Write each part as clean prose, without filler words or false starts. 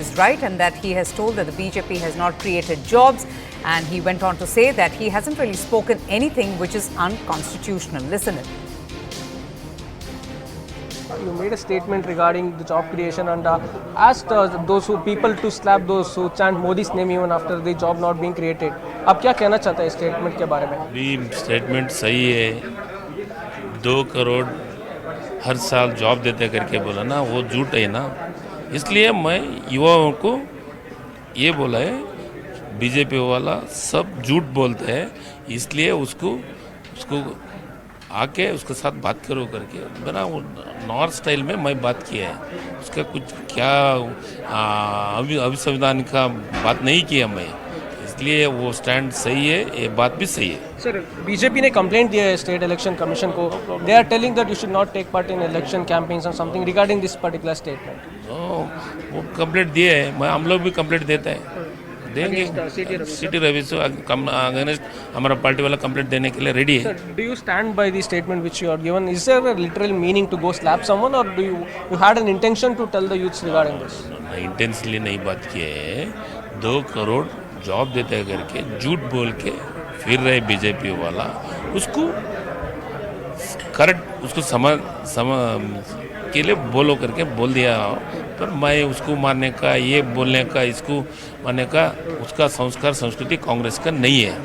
is right, and that he has told that the BJP has not created jobs, and he went on to say that he hasn't really spoken anything which is unconstitutional. Listen it. You made a statement regarding the job creation and asked those people to slap those who chant Modi's name even after the job not being created. आप क्या कहना चाहते हैं statement के बारे में? भी statement सही है. 2 करोड़ हर साल जॉब देते करके बोला ना, वो झूठ है ना. इसलिए मैं युवाओं को ये बोला है, बीजेपी वाला सब झूठ बोलते हैं, इसलिए उसको आके उसके साथ बात करो करके मेरा वो नॉर्थ स्टाइल में मैं बात किया है. उसका कुछ क्या अभिसंविधान का बात नहीं किया मैं, इसलिए वो स्टैंड सही है, ये बात भी सही है. सर, बीजेपी ने कंप्लेंट दिया है स्टेट इलेक्शन कमीशन को. They are telling that you should not take part in election campaigns और something regarding this particular statement. वो कंप्लेंट दिए है, मैं हम लोग भी कंप्लेंट देते हैं, देंगे. सिटी रवि से अगेंस्ट हमारा पार्टी वाला कंप्लेंट देने के लिए रेडी है. Do you stand by the statement which you are given? Is there a literal meaning to go slap someone, और do you had an intention to tell the youths regarding this? Intensely नहीं बात किए है. 2 crore job देते करके झूठ बोल के फिर रहे बीजेपी वाला, उसको करेक्ट, उसको समझ के लिए बोलो करके बोल दिया. पर मैं उसको मारने का, ये बोलने का, इसको मारने का, उसका संस्कार संस्कृति कांग्रेस का नहीं है.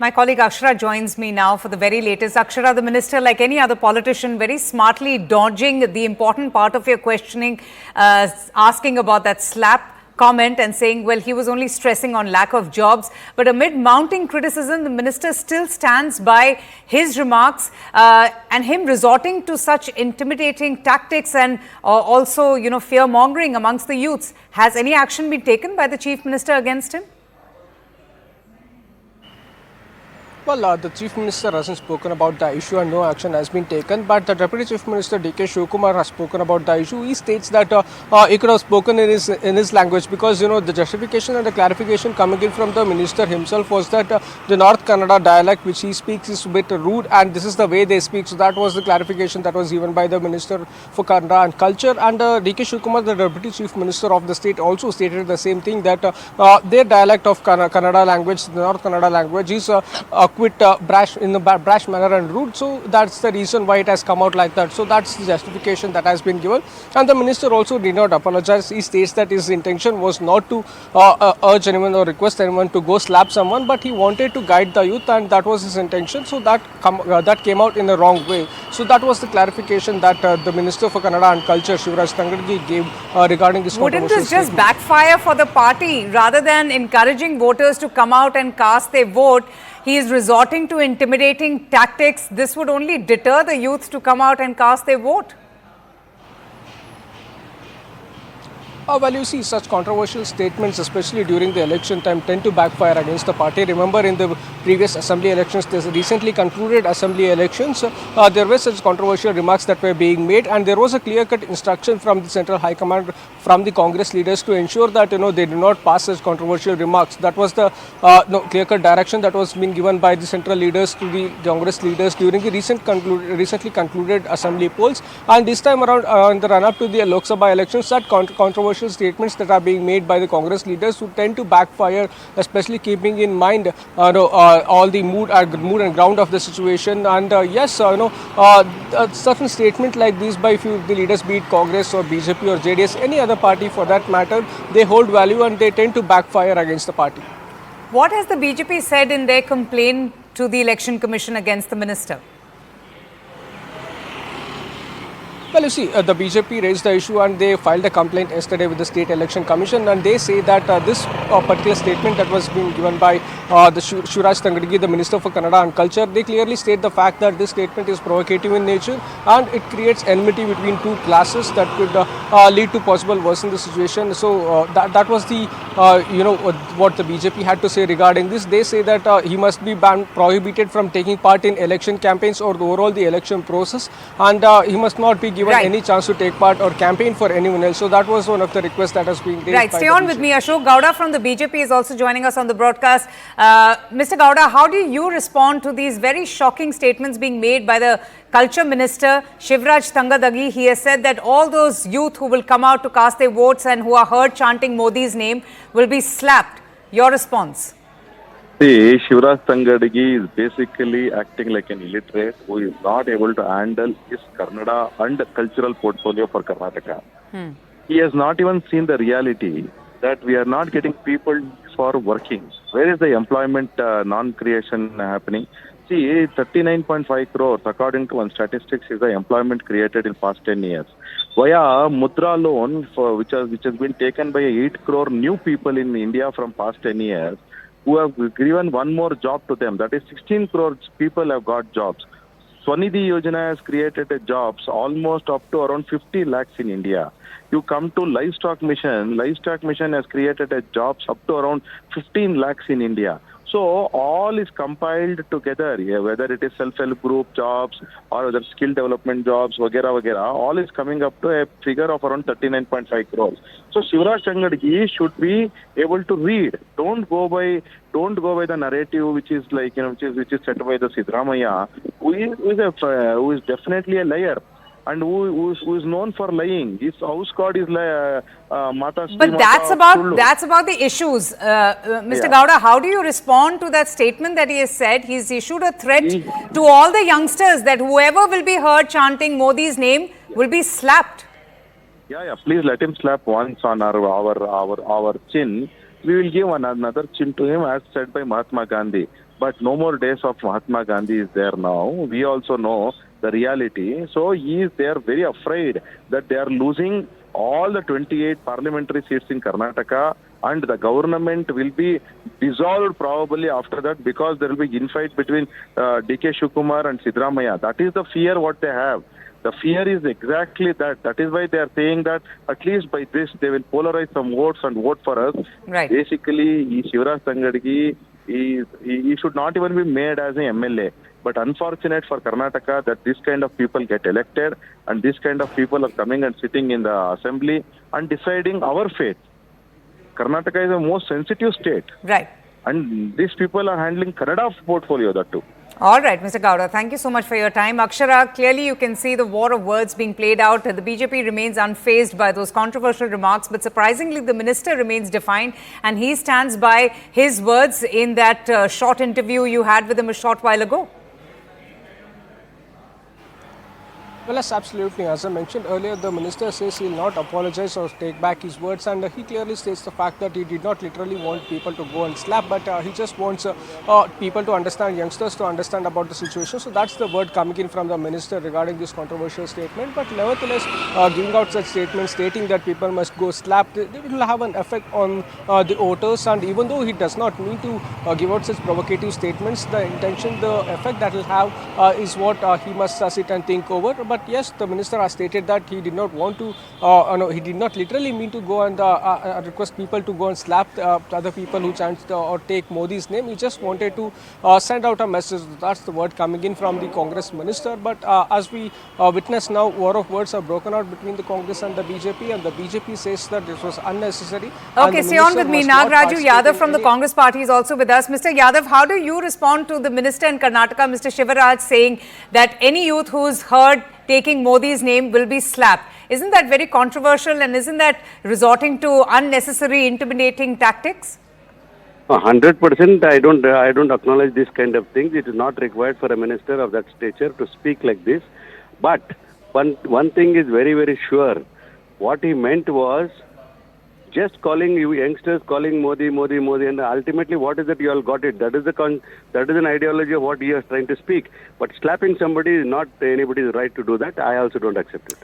My colleague Akshara joins me now for the very latest. Akshara, the minister, like any other politician, very smartly dodging the important part of your questioning, asking about that slap comment and saying, well, he was only stressing on lack of jobs. But amid mounting criticism, the minister still stands by his remarks and him resorting to such intimidating tactics and also, fear-mongering amongst the youths. Has any action been taken by the chief minister against him? Well, the Chief Minister hasn't spoken about the issue and no action has been taken. But the Deputy Chief Minister D.K. Shivakumar has spoken about the issue. He states that he could have spoken in his language, because the justification and the clarification coming in from the minister himself was that the North Kannada dialect which he speaks is a bit rude, and this is the way they speak. So that was the clarification that was given by the Minister for Kannada and Culture. And D.K. Shivakumar, the Deputy Chief Minister of the state, also stated the same thing, that their dialect of Kannada language, the North Kannada language, is quite brash, in a brash manner and rude. So that's the reason why it has come out like that. So that's the justification that has been given. And the minister also did not apologize. He states that his intention was not to urge anyone or request anyone to go slap someone, but he wanted to guide the youth, and that was his intention. So that came out in the wrong way. So that was the clarification that the Minister for Kannada and Culture, Shivaraj Tangadagi, gave regarding this. Wouldn't this just backfire for the party? Rather than encouraging voters to come out and cast their vote, he is resorting to intimidating tactics. This would only deter the youth to come out and cast their vote. Well, you see, such controversial statements, especially during the election time, tend to backfire against the party. Remember, in the previous assembly elections, the recently concluded assembly elections, there were such controversial remarks that were being made, and there was a clear-cut instruction from the Central High Command, from the Congress leaders, to ensure that they do not pass such controversial remarks. That was the clear-cut direction that was being given by the central leaders to the Congress leaders during the recently concluded assembly polls. And this time around, in the run-up to the Lok Sabha elections, that controversial statements that are being made by the Congress leaders who tend to backfire, especially keeping in mind all the mood and ground of the situation. And yes, a certain statement like this by few of the leaders, be it Congress or BJP or JDS, any other party for that matter, they hold value and they tend to backfire against the party. What has the BJP said in their complaint to the Election Commission against the minister? Well, you see, the BJP raised the issue and they filed a complaint yesterday with the State Election Commission, and they say that this particular statement that was being given by the Shivaraj Tangadagi, the Minister for Kannada and Culture, they clearly state the fact that this statement is provocative in nature and it creates enmity between two classes that could lead to possible worsen the situation. So that was the, what the BJP had to say regarding this. They say that he must be prohibited from taking part in election campaigns or overall the election process, and he must not be given any chance to take part or campaign for anyone else. So that was one of the requests that has been raised. Right, stay on with me. Ashok Gowda from the BJP is also joining us on the broadcast. Mr. Gowda, how do you respond to these very shocking statements being made by the Culture Minister Shivaraj Tangadagi. He has said that all those youth who will come out to cast their votes and who are heard chanting Modi's name will be slapped. Your response? See, Shivaraj Tangadagi is basically acting like an illiterate who is not able to handle his Kannada and cultural portfolio for Karnataka. He has not even seen the reality that we are not getting people for working. Where is the employment non-creation happening? See, 39.5 crores, according to one statistics, is the employment created in past 10 years. Via Mudra loan, which has been taken by 8 crore new people in India from past 10 years, who have given one more job to them. That is 16 crores people have got jobs. Swanidhi Yojana has created jobs almost up to around 50 lakhs in India. You come to Livestock Mission has created jobs up to around 15 lakhs in India. So all is compiled together, whether it is self-help group jobs or whether skill development jobs, vagera, all is coming up to a figure of around 39.5 crores. So Shivaraj Tangadagi should be able to read. Don't go by the narrative which is like which is set by the Sidramaya, who is definitely a liar. And who is known for lying. His house god is Mata. But that's about the issues. Mr. Gowda, how do you respond to that statement that he has said? He's issued a threat to all the youngsters that whoever will be heard chanting Modi's name will be slapped. Yeah. Please let him slap once on our chin. We will give another chin to him, as said by Mahatma Gandhi. But no more days of Mahatma Gandhi is there now. We also know the reality. So they are very afraid that they are losing all the 28 parliamentary seats in Karnataka, and the government will be dissolved probably after that, because there will be infight between DK Shivakumar and Sidramaya. That is the fear what they have. The fear is exactly that. That is why they are saying that at least by this they will polarize some votes and vote for us. Right. Basically, Shivaraj Tangadagi, he should not even be made as an MLA. But unfortunate for Karnataka that this kind of people get elected, and this kind of people are coming and sitting in the assembly and deciding our fate. Karnataka is the most sensitive state. Right. And these people are handling Kannada portfolio, that too. All right, Mr. Gowda, thank you so much for your time. Akshara, clearly you can see the war of words being played out. The BJP remains unfazed by those controversial remarks, but surprisingly, the minister remains defiant, and he stands by his words in that short interview you had with him a short while ago. Well, yes, absolutely. As I mentioned earlier, the minister says he will not apologize or take back his words, and he clearly states the fact that he did not literally want people to go and slap, but he just wants people to understand, youngsters to understand about the situation. So that's the word coming in from the minister regarding this controversial statement. But nevertheless, giving out such statements stating that people must go slap, they will have an effect on the voters. And even though he does not mean to give out such provocative statements, the intention, the effect that will have is what he must sit and think over. But yes, the minister has stated that he did not want to, he did not literally mean to go and request people to go and slap other people who chant or take Modi's name. He just wanted to send out a message. That's the word coming in from the Congress minister. But as we witness now, war of words are broken out between the Congress and the BJP, and the BJP says that this was unnecessary. Okay, stay on with me. Nagraju Yadav from the Congress party is also with us. Mr. Yadav, how do you respond to the minister in Karnataka, Mr. Shivaraj, saying that any youth who's heard taking Modi's name will be slapped? Isn't that very controversial, and isn't that resorting to unnecessary intimidating tactics? 100%. I don't acknowledge this kind of things. It is not required for a minister of that stature to speak like this. But one thing is very, very sure. What he meant was just calling you youngsters, calling Modi, and ultimately what is it you all got it? That is an ideology of what he is trying to speak. But slapping somebody is not anybody's right to do that. I also don't accept it.